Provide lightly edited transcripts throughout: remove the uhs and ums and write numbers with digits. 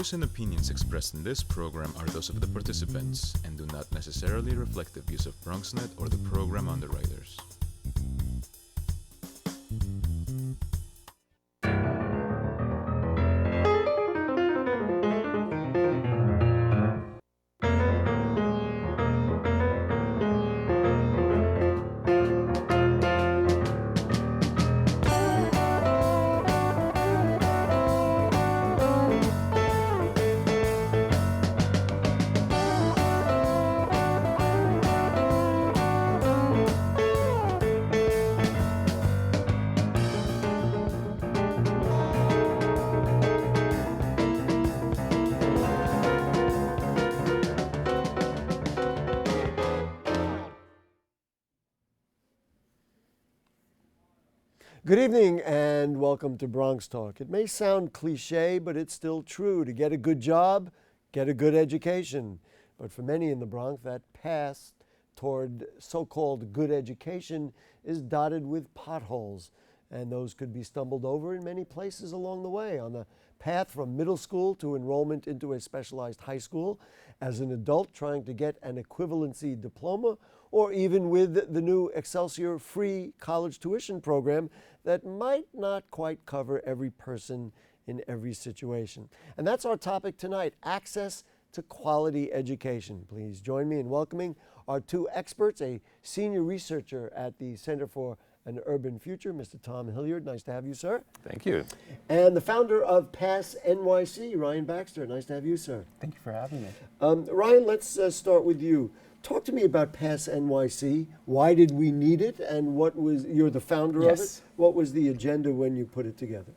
views and opinions expressed in this program are those of the participants and do not necessarily reflect the views of BronxNet or the program underwriters. Good evening and welcome to Bronx Talk. It may sound cliche, but it's still true. To get a good job, get a good education. But for many in the Bronx, that path toward so-called good education is dotted with potholes. And those could be stumbled over in many places along the way. On the path from middle school to enrollment into a specialized high school, as an adult trying to get an equivalency diploma, or even with the new Excelsior free college tuition program that might not quite cover every person in every situation. And that's our topic tonight, access to quality education. Please join me in welcoming our two experts, a senior researcher at the Center for an Urban Future, Mr. Tom Hilliard. Nice to have you, sir. Thank you. And the founder of PassionYC, Ryan Baxter. Nice to have you, sir. Thank you for having me. Ryan, let's start with you. Talk to me about PassionYC. Why did we need it, and you're the founder of it? What was the agenda when you put it together?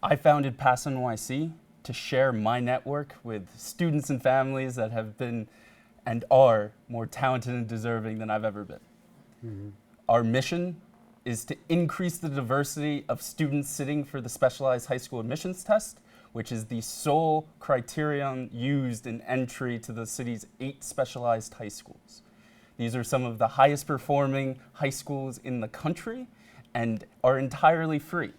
I founded PassionYC to share my network with students and families that have been and are more talented and deserving than I've ever been. Mm-hmm. Our mission is to increase the diversity of students sitting for the specialized high school admissions test, which is the sole criterion used in entry to the city's 8 specialized high schools. These are some of the highest performing high schools in the country and are entirely free.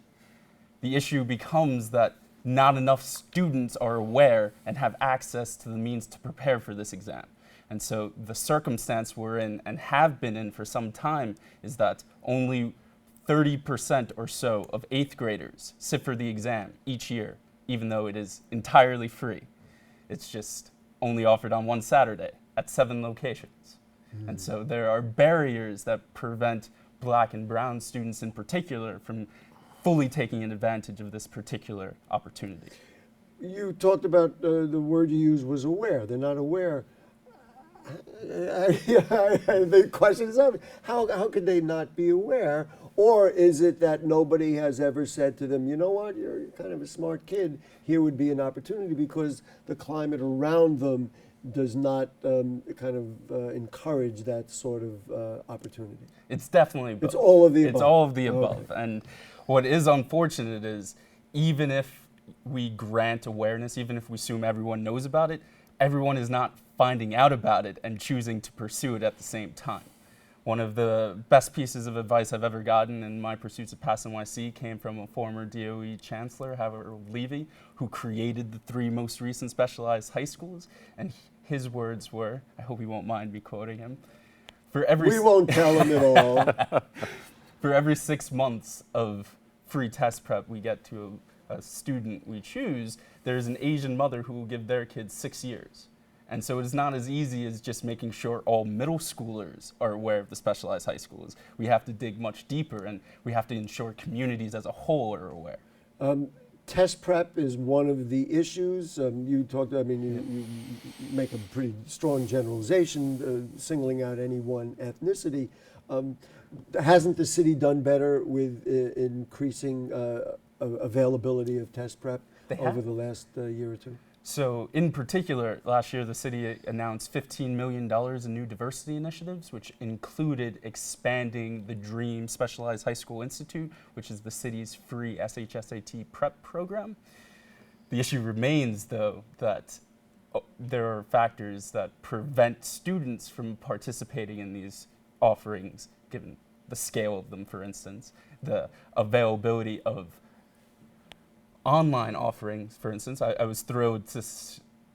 The issue becomes that not enough students are aware and have access to the means to prepare for this exam. And so the circumstance we're in and have been in for some time is that only 30% or so of 8th graders sit for the exam each year, even though it is entirely free. It's just only offered on one Saturday at 7 locations. And so there are barriers that prevent Black and brown students in particular from fully taking advantage of this particular opportunity. You talked about the word you used was aware. They're not aware. The question is, how could they not be aware? Or is it that nobody has ever said to them, you know what, you're kind of a smart kid, here would be an opportunity, because the climate around them does not encourage that sort of opportunity? It's definitely both. It's all of the above. It's all of the above. Okay. And what is unfortunate is, even if we grant awareness, even if we assume everyone knows about it, everyone is not finding out about it and choosing to pursue it at the same time. One of the best pieces of advice I've ever gotten in my pursuits of PassionYC came from a former DOE chancellor, Harold Levy, who created the 3 most recent specialized high schools. And his words were, I hope he won't mind me quoting him, we won't tell him at all. For every 6 months of free test prep we get to a student we choose, there's an Asian mother who will give their kids 6 years. And so it is not as easy as just making sure all middle schoolers are aware of the specialized high schools. We have to dig much deeper, and we have to ensure communities as a whole are aware. Test prep is one of the issues. You make a pretty strong generalization, singling out any one ethnicity. Hasn't the city done better with increasing availability of test prep over the last year or two? So in particular, last year the city announced $15 million in new diversity initiatives, which included expanding the DREAM Specialized High School Institute, which is the city's free SHSAT prep program. The issue remains, though, that there are factors that prevent students from participating in these offerings, given the scale of them, for instance, the availability of online offerings, for instance, I was thrilled to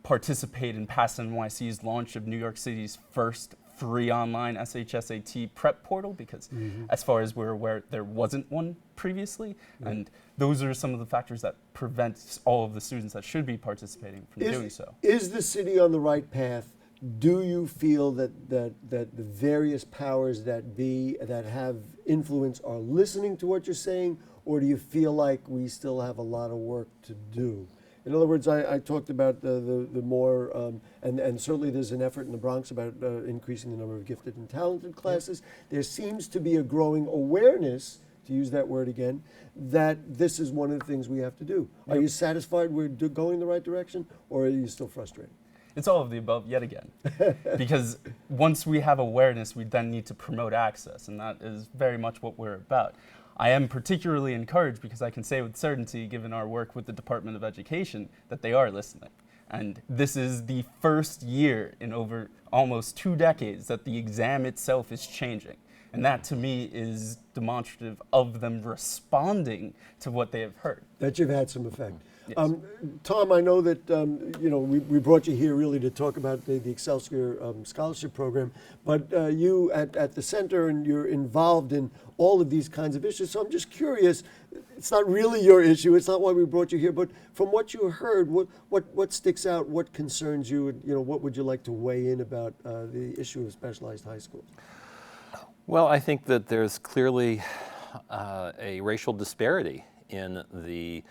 participate in PassionYC's launch of New York City's first free online SHSAT prep portal, because as far as we're aware, there wasn't one previously. And those are some of the factors that prevent all of the students that should be participating from doing so. Is the city on the right path? Do you feel that the various powers that be that have influence are listening to what you're saying, or do you feel like we still have a lot of work to do? In other words, I talked about the more, and certainly there's an effort in the Bronx about increasing the number of gifted and talented classes. There seems to be a growing awareness, to use that word again, that this is one of the things we have to do. Are you satisfied we're going in the right direction, or are you still frustrated? It's all of the above yet again. Because once we have awareness, we then need to promote access, and that is very much what we're about. I am particularly encouraged because I can say with certainty, given our work with the Department of Education, that they are listening. And this is the first year in over almost 2 decades that the exam itself is changing. And that, to me, is demonstrative of them responding to what they have heard. That you've had some effect. Yes. Tom, I know that we brought you here really to talk about the Excelsior Scholarship Program, but you at the center, and you're involved in all of these kinds of issues. So I'm just curious. It's not really your issue. It's not why we brought you here. But from what you heard, what sticks out? What concerns you? And what would you like to weigh in about the issue of specialized high schools? Well, I think that there's clearly a racial disparity in the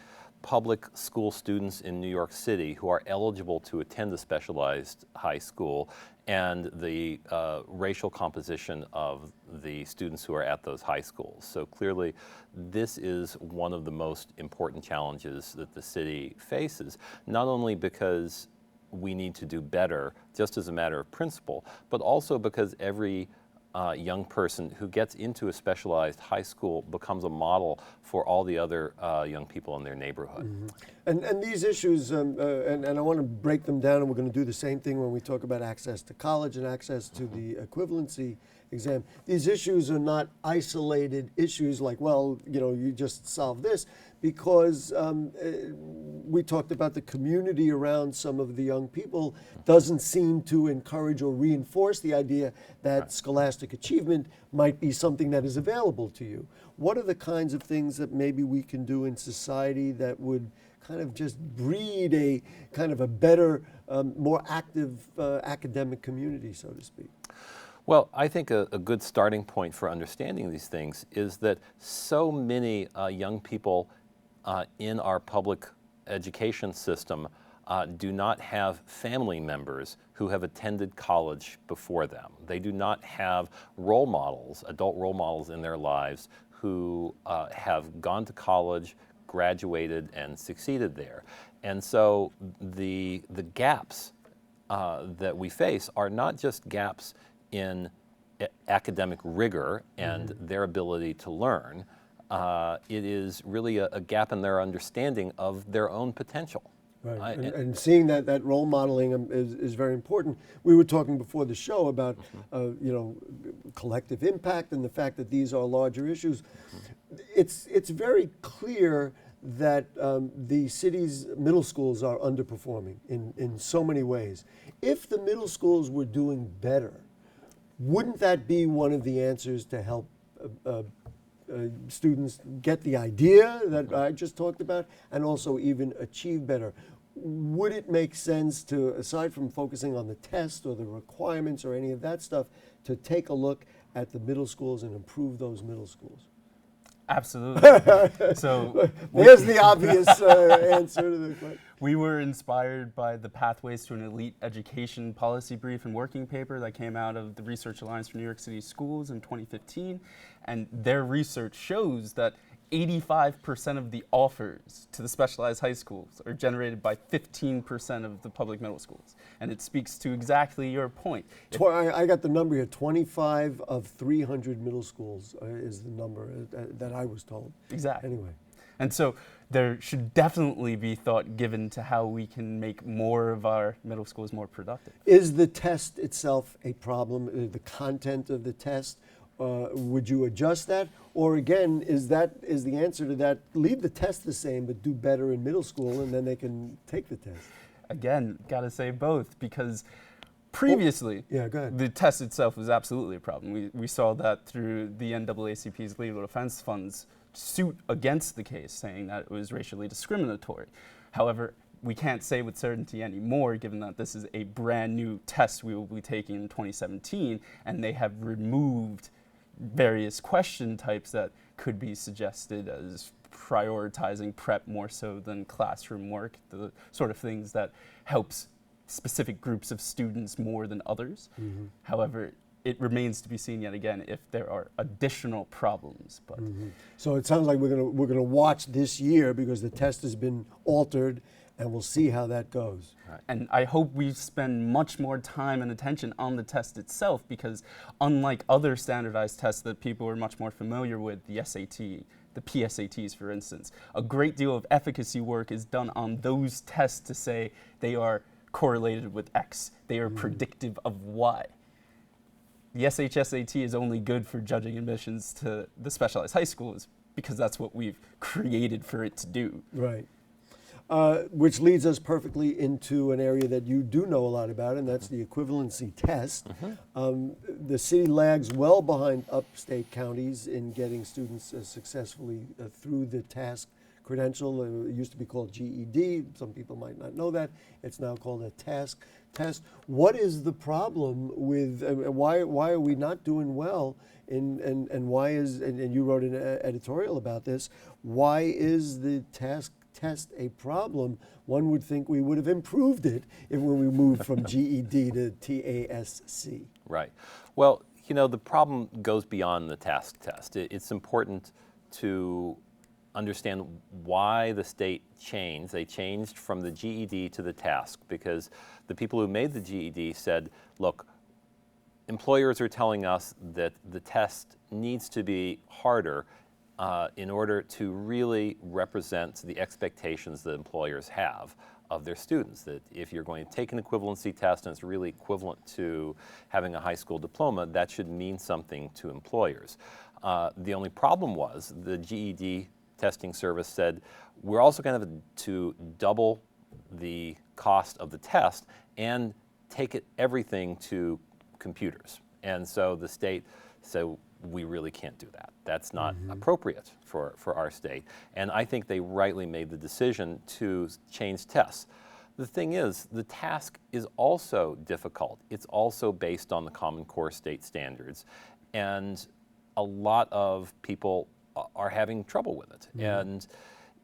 public school students in New York City who are eligible to attend a specialized high school, and the racial composition of the students who are at those high schools. So clearly, this is one of the most important challenges that the city faces, not only because we need to do better, just as a matter of principle, but also because every young person who gets into a specialized high school becomes a model for all the other young people in their neighborhood. And these issues, and I want to break them down, and we're going to do the same thing when we talk about access to college and access to the equivalency exam. These issues are not isolated issues like, well, you just solve this, because we talked about the community around some of the young people doesn't seem to encourage or reinforce the idea that scholastic achievement might be something that is available to you. What are the kinds of things that maybe we can do in society that would kind of just breed a kind of a better, more active academic community, so to speak? Well, I think a good starting point for understanding these things is that so many young people in our public education system do not have family members who have attended college before them. They do not have role models, adult role models in their lives who have gone to college, graduated, and succeeded there. And so the gaps that we face are not just gaps in academic rigor and their ability to learn. It is really a gap in their understanding of their own potential. Right, and seeing that role modeling is very important. We were talking before the show about collective impact and the fact that these are larger issues. It's very clear that the city's middle schools are underperforming in so many ways. If the middle schools were doing better, wouldn't that be one of the answers to help students get the idea that I just talked about and also even achieve better? Would it make sense to, aside from focusing on the test or the requirements or any of that stuff, to take a look at the middle schools and improve those middle schools? Absolutely. So there's the obvious answer to the question. We were inspired by the Pathways to an Elite Education policy brief and working paper that came out of the Research Alliance for New York City Schools in 2015. And their research shows that 85% of the offers to the specialized high schools are generated by 15% of the public middle schools. And it speaks to exactly your point. I got the number here, 25 of 300 middle schools is the number that I was told. Exactly. Anyway. And so there should definitely be thought given to how we can make more of our middle schools more productive. Is the test itself a problem, the content of the test, would you adjust that? Or again, is the answer to that, leave the test the same but do better in middle school and then they can take the test? Again, gotta say both, because previously, yeah, go ahead. the test itself was absolutely a problem. We saw that through the NAACP's Legal Defense Fund's suit against the case, saying that it was racially discriminatory. However, we can't say with certainty anymore, given that this is a brand new test we will be taking in 2017, and they have removed various question types that could be suggested as prioritizing prep more so than classroom work, the sort of things that helps specific groups of students more than others. However, it remains to be seen yet again if there are additional problems. But So it sounds like we're gonna watch this year because the test has been altered, and we'll see how that goes. And I hope we spend much more time and attention on the test itself, because unlike other standardized tests that people are much more familiar with, the SAT, the PSATs for instance, a great deal of efficacy work is done on those tests to say they are correlated with X, they are predictive of Y. The SHSAT is only good for judging admissions to the specialized high schools because that's what we've created for it to do. Right. Which leads us perfectly into an area that you do know a lot about, and that's the equivalency test. The city lags well behind upstate counties in getting students successfully through the task credential. It used to be called GED. Some people might not know that. It's now called a task test. What is the problem with, why are we not doing well and why is, and you wrote an editorial about this, why is the task test a problem? One would think we would have improved it when we moved from GED to TASC. Right. Well, you know, the problem goes beyond the task test. It's important to understand why the state changed. They changed from the GED to the task because the people who made the GED said, look, employers are telling us that the test needs to be harder in order to really represent the expectations that employers have of their students, that if you're going to take an equivalency test and it's really equivalent to having a high school diploma, that should mean something to employers. The only problem was the GED testing service said, we're also going to have to double the cost of the test and take everything to computers. And so the state said, we really can't do that. That's not appropriate for our state. And I think they rightly made the decision to change tests. The thing is, the task is also difficult. It's also based on the Common Core state standards. And a lot of people are having trouble with it. And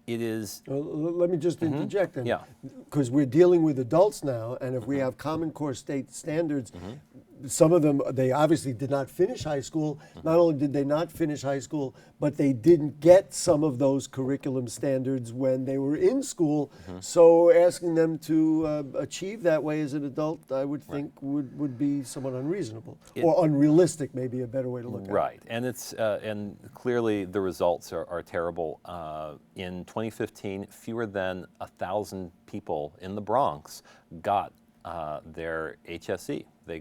it is... Let me just interject then. Yeah. Because we're dealing with adults now, and if we have Common Core state standards, some of them, they obviously did not finish high school. Not only did they not finish high school, but they didn't get some of those curriculum standards when they were in school. So asking them to achieve that way as an adult, I would think would be somewhat unreasonable. Or unrealistic, maybe a better way to look at it. Right, and it's and clearly the results are terrible. In 2015, fewer than 1,000 people in the Bronx got their HSE. They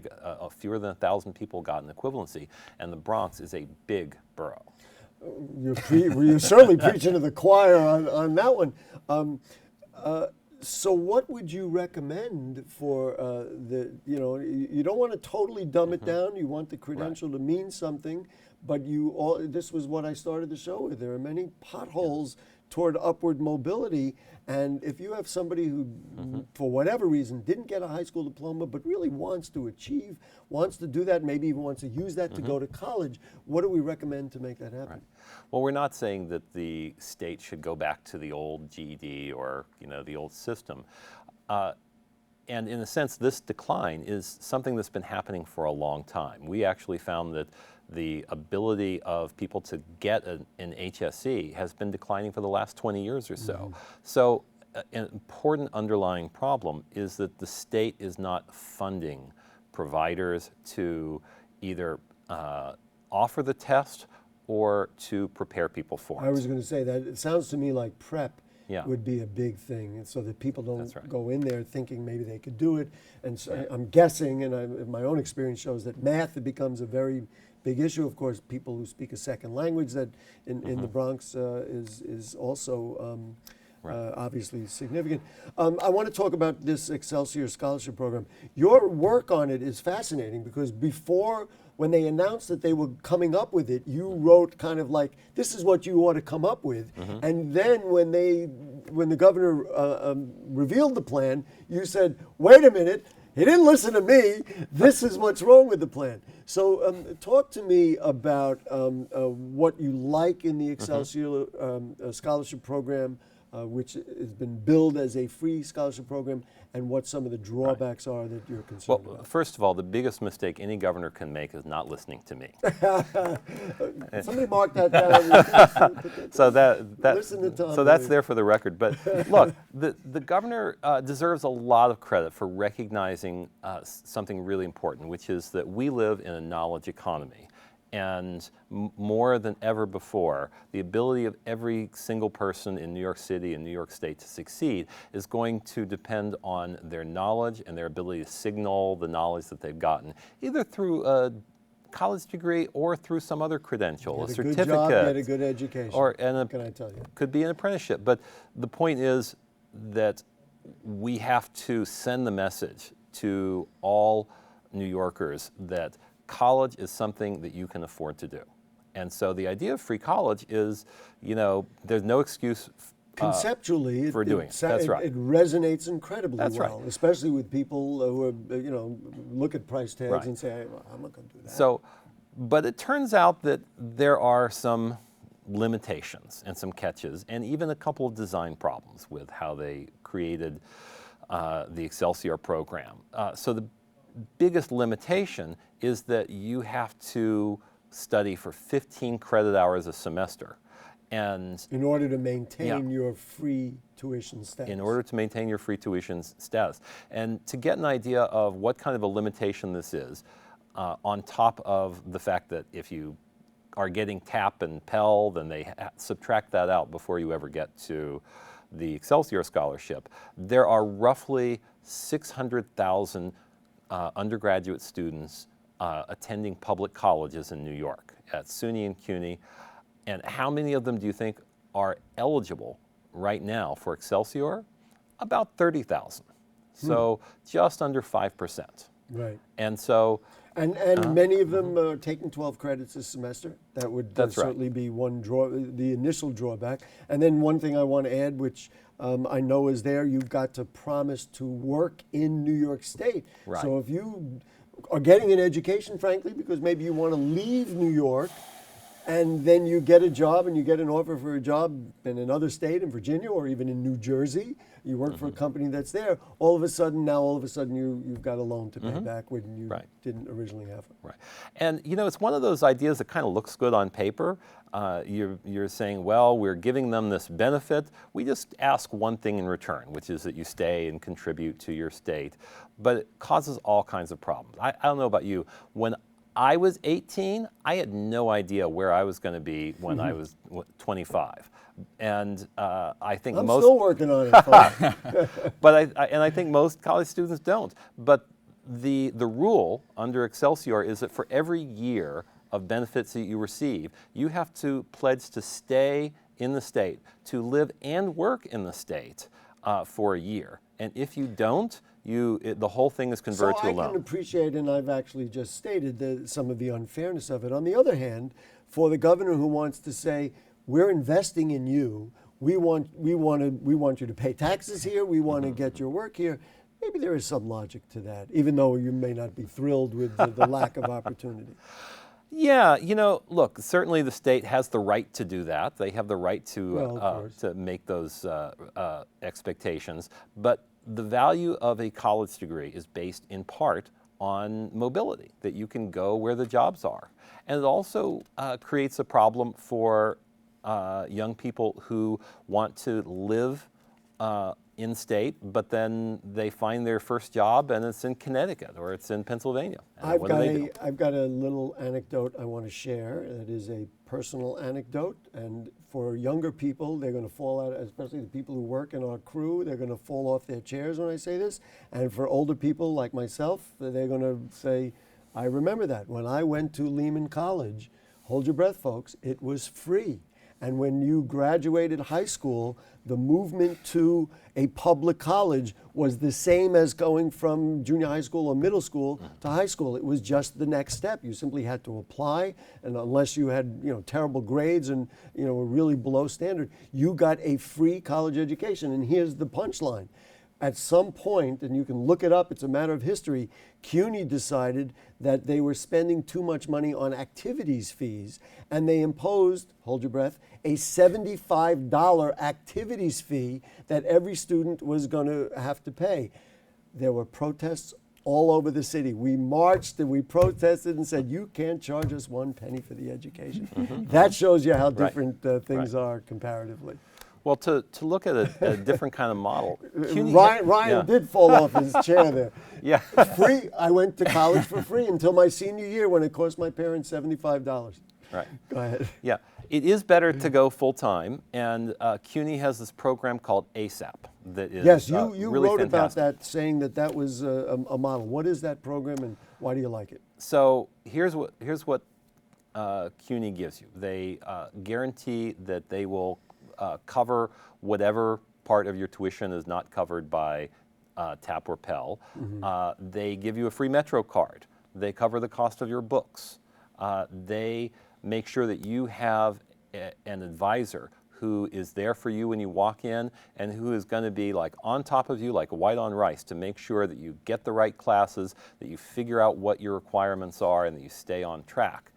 fewer than 1,000 people got an equivalency, and the Bronx is a big borough. You're certainly preaching to the choir on that one. So what would you recommend for you don't want to totally dumb it down. You want the credential to mean something, but this was what I started the show with. There are many potholes toward upward mobility, and if you have somebody who, for whatever reason, didn't get a high school diploma but really wants to achieve, wants to do that, maybe even wants to use that to go to college, what do we recommend to make that happen? Right. Well, we're not saying that the state should go back to the old GED or the old system. And in a sense, this decline is something that's been happening for a long time. We actually found that the ability of people to get an HSE has been declining for the last 20 years or so. So an important underlying problem is that the state is not funding providers to either offer the test or to prepare people for it. I was going to say that it sounds to me like prep Yeah. would be a big thing, and so that people don't That's right. go in there thinking maybe they could do it. And so I'm guessing, and my own experience shows that math, it becomes a very big issue. Of course, people who speak a second language that in the Bronx is also obviously significant. I want to talk about this Excelsior Scholarship Program. Your work on it is fascinating because before, when they announced that they were coming up with it, you wrote kind of like, this is what you ought to come up with. And then when the governor revealed the plan, you said, wait a minute, he didn't listen to me. This is what's wrong with the plan. So talk to me about what you like in the Excelsior Scholarship Program, which has been billed as a free scholarship program, and what some of the drawbacks are that you're concerned about. First of all, the biggest mistake any governor can make is not listening to me. Somebody mark that down. So Listen to Tom, so that's Dave. there for the record. But look, the governor deserves a lot of credit for recognizing something really important, which is that we live in a knowledge economy. And more than ever before, the ability of every single person in New York City and New York State to succeed is going to depend on their knowledge and their ability to signal the knowledge that they've gotten, either through a college degree or through some other credential, a certificate. Good job, get a good education. Can I tell you? Could be an apprenticeship. But the point is that we have to send the message to all New Yorkers that college is something that you can afford to do. And so the idea of free college is, there's no excuse conceptually for doing it. That's right. It resonates incredibly That's well, right. especially with people who are, look at price tags and say, well, I'm not going to do that. So, but it turns out that there are some limitations and some catches, and even a couple of design problems with how they created the Excelsior program. So the biggest limitation is that you have to study for 15 credit hours a semester. And in order to maintain your free tuition status. In order to maintain your free tuition status. And to get an idea of what kind of a limitation this is, on top of the fact that if you are getting TAP and Pell, then they subtract that out before you ever get to the Excelsior Scholarship, there are roughly 600,000 undergraduate students attending public colleges in New York at SUNY and CUNY. And how many of them do you think are eligible right now for Excelsior? About 30,000. So just under 5%. Right. And so... And many of them are taking 12 credits this semester. That would certainly be the initial drawback. And then one thing I want to add, which I know is there, you've got to promise to work in New York State. Right. So if you are getting an education, frankly, because maybe you want to leave New York, and then you get a job and you get an offer for a job in another state, in Virginia or even in New Jersey, you work for a company that's there, all of a sudden you've got a loan to pay back when you didn't originally have it. Right. And it's one of those ideas that kind of looks good on paper. You're saying, well, we're giving them this benefit. We just ask one thing in return, which is that you stay and contribute to your state. But it causes all kinds of problems. I don't know about you. When I was 18, I had no idea where I was going to be when I was 25. And I think I'm still working on it, folks. But I think most college students don't. But the rule under Excelsior is that for every year of benefits that you receive, you have to pledge to stay in the state, to live and work in the state for a year. And if you don't, the whole thing is converted to a loan. So I can appreciate, and I've actually just stated some of the unfairness of it. On the other hand, for the governor who wants to say, we're investing in you, we want you to pay taxes here, we want to get your work here, maybe there is some logic to that, even though you may not be thrilled with the lack of opportunity. Yeah, look, certainly the state has the right to do that. They have the right to make those expectations. But the value of a college degree is based in part on mobility, that you can go where the jobs are. And it also creates a problem for young people who want to live in state, but then they find their first job and it's in Connecticut or it's in Pennsylvania. I've got a little anecdote I want to share. That is a personal anecdote, and for younger people, they're going to fall out, especially the people who work in our crew, they're going to fall off their chairs when I say this. And for older people like myself, they're going to say, I remember that. When I went to Lehman College, hold your breath, folks, it was free. And when you graduated high school, the movement to a public college was the same as going from junior high school or middle school to high school. It was just the next step. You simply had to apply, and unless you had, terrible grades and, were really below standard, you got a free college education. And here's the punchline. At some point, and you can look it up, it's a matter of history, CUNY decided that they were spending too much money on activities fees, and they imposed, hold your breath, a $75 activities fee that every student was going to have to pay. There were protests all over the city. We marched and we protested and said, you can't charge us 1 penny for the education. That shows you how different things are comparatively. Well, to look at a different kind of model. Ryan did fall off his chair there. Yeah. Free. I went to college for free until my senior year when it cost my parents $75. Right. Go ahead. Yeah. It is better to go full time, and CUNY has this program called ASAP that is yes, you really wrote fantastic. about that, saying that was a model. What is that program, and why do you like it? So here's what CUNY gives you. They guarantee that they will cover whatever part of your tuition is not covered by TAP or Pell. They give you a free Metro card. They cover the cost of your books. They make sure that you have an advisor who is there for you when you walk in and who is going to be like on top of you like white on rice to make sure that you get the right classes, that you figure out what your requirements are, and that you stay on track.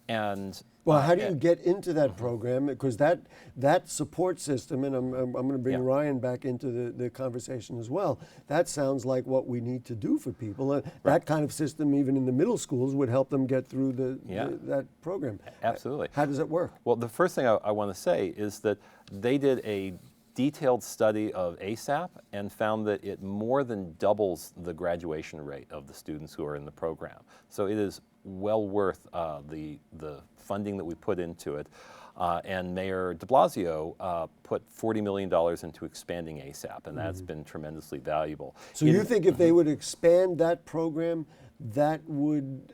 And well, how do you get into that program? Because that support system, and I'm going to bring Ryan back into the conversation as well, that sounds like what we need to do for people. That kind of system, even in the middle schools, would help them get through that program. Absolutely. How does it work? Well, the first thing I want to say is that they did a detailed study of ASAP and found that it more than doubles the graduation rate of the students who are in the program. So it is well worth the funding that we put into it. And Mayor de Blasio put $40 million into expanding ASAP, and that's been tremendously valuable. So you think if they would expand that program, that would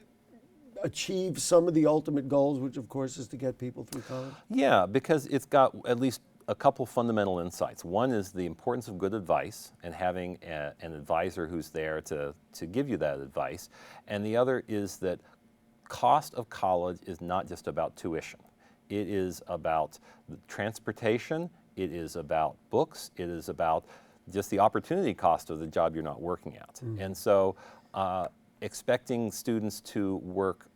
achieve some of the ultimate goals, which of course is to get people through college? Yeah, because it's got at least a couple fundamental insights. One is the importance of good advice and having an advisor who's there to give you that advice. And the other is that cost of college is not just about tuition. It is about transportation, it is about books, it is about just the opportunity cost of the job you're not working at. And so expecting students to work,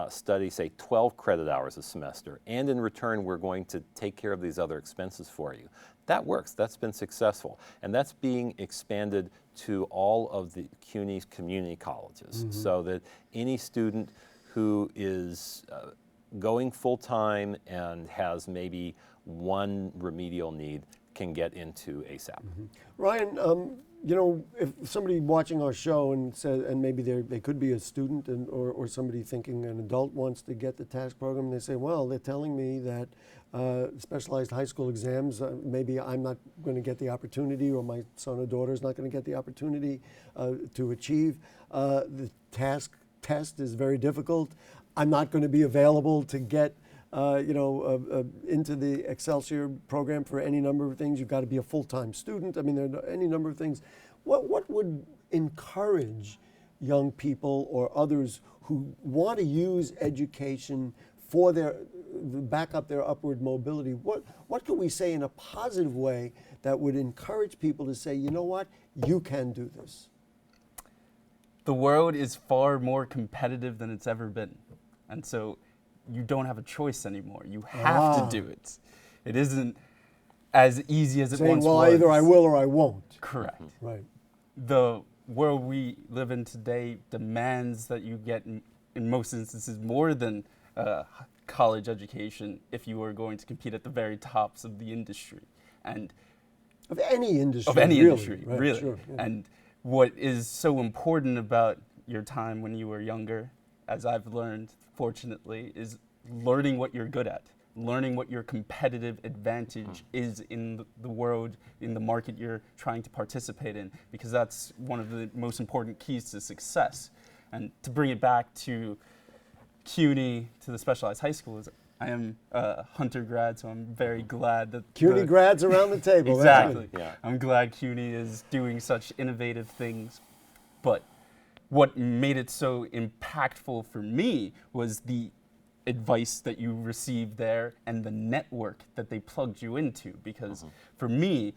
study, say, 12 credit hours a semester, and in return we're going to take care of these other expenses for you. That works. That's been successful. And that's being expanded to all of the CUNY's community colleges, so that any student who is going full-time and has maybe one remedial need can get into ASAP. Ryan, if somebody watching our show and says, and maybe they could be a student or somebody thinking an adult wants to get the task program, and they say, well, they're telling me that specialized high school exams, maybe I'm not going to get the opportunity, or my son or daughter is not going to get the opportunity to achieve. The test is very difficult. I'm not going to be available to get into the Excelsior program for any number of things. You've got to be a full-time student. I mean, there are any number of things. What would encourage young people or others who want to use education for back up their upward mobility? What can we say in a positive way that would encourage people to say, you know what, you can do this? The world is far more competitive than it's ever been. And so you don't have a choice anymore. You have to do it. It isn't as easy as it once was. Well, either I will or I won't. Correct. Right. The world we live in today demands that you get, in most instances, more than college education if you are going to compete at the very tops of the industry. And of any industry. Of any really. industry, Right, really. Sure, yeah. And what is so important about your time when you were younger, as I've learned, fortunately, is learning what you're good at, learning what your competitive advantage is in the world, in the market you're trying to participate in, because that's one of the most important keys to success. And to bring it back to CUNY, to the specialized high schools, I am a Hunter grad, so I'm very glad that CUNY grads around the table. Exactly. Yeah. I'm glad CUNY is doing such innovative things. But what made it so impactful for me was the advice that you received there and the network that they plugged you into. Because for me,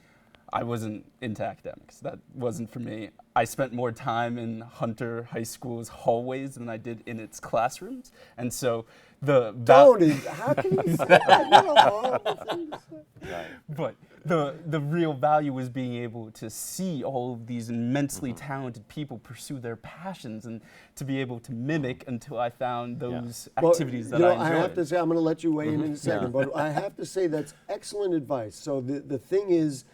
I wasn't into academics. That wasn't for me. I spent more time in Hunter High School's hallways than I did in its classrooms. And so how can you say that? What a horrible thing to say. But the real value was being able to see all of these immensely talented people pursue their passions and to be able to mimic until I found those activities that I enjoyed. I have to say, I'm going to let you weigh in a second, but I have to say that's excellent advice. So the thing is,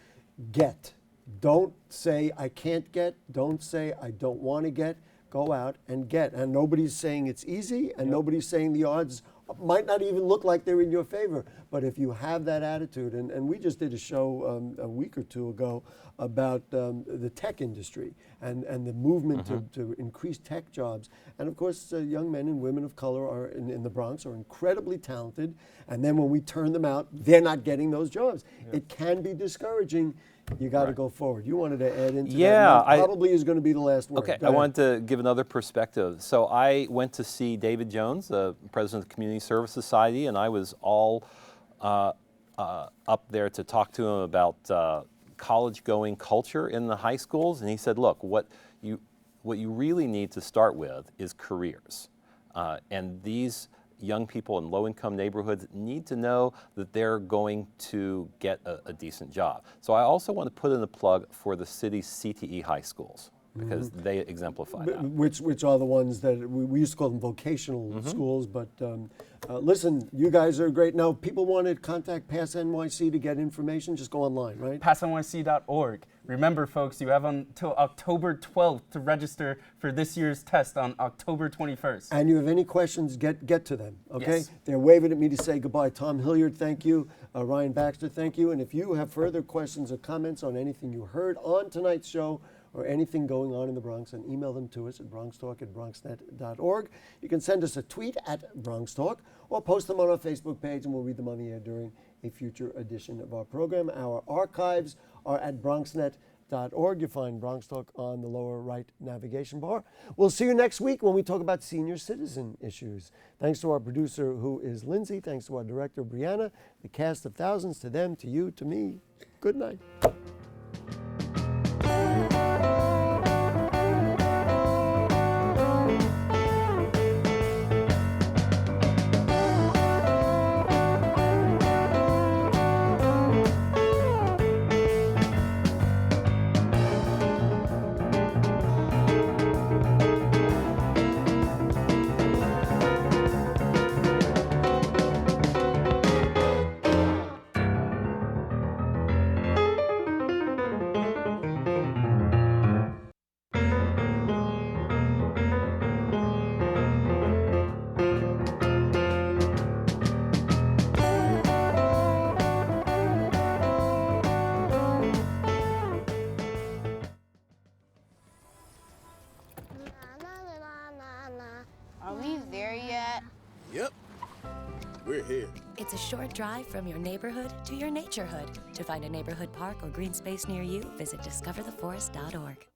get. Don't say I can't get. Don't say I don't want to get. Go out and get. And nobody's saying it's easy, and nobody's saying the odds might not even look like they're in your favor. But if you have that attitude, and we just did a show a week or two ago about the tech industry and the movement to increase tech jobs. And of course, young men and women of color are in the Bronx are incredibly talented. And then when we turn them out, they're not getting those jobs. It can be discouraging. You got to go forward. You wanted to add into that. Probably is going to be the last word. Okay, I wanted to give another perspective. So I went to see David Jones, the president of the Community Service Society, and I was all up there to talk to him about college-going culture in the high schools. And he said, look, what you really need to start with is careers. And these young people in low-income neighborhoods need to know that they're going to get a decent job. So I also want to put in a plug for the city's CTE high schools, because they exemplify that. Which are the ones that we used to call them vocational schools, but listen, you guys are great. Now, people want to contact PassNYC to get information, just go online, right? PassionYC.org. Remember, folks, you have until October 12th to register for this year's test on October 21st. And you have any questions, get to them, okay? Yes. They're waving at me to say goodbye. Tom Hilliard, thank you. Ryan Baxter, thank you. And if you have further questions or comments on anything you heard on tonight's show or anything going on in the Bronx, and email them to us at BronxTalk@BronxNet.org. You can send us a tweet at BronxTalk or post them on our Facebook page, and we'll read them on the air during a future edition of our program. Our archives are at BronxNet.org. You'll find Bronx Talk on the lower right navigation bar. We'll see you next week when we talk about senior citizen issues. Thanks to our producer, who is Lindsay. Thanks to our director, Brianna. The cast of thousands, to them, to you, to me. Good night. Are we there yet? Yep, we're here. It's a short drive from your neighborhood to your naturehood. To find a neighborhood park or green space near you, visit discovertheforest.org.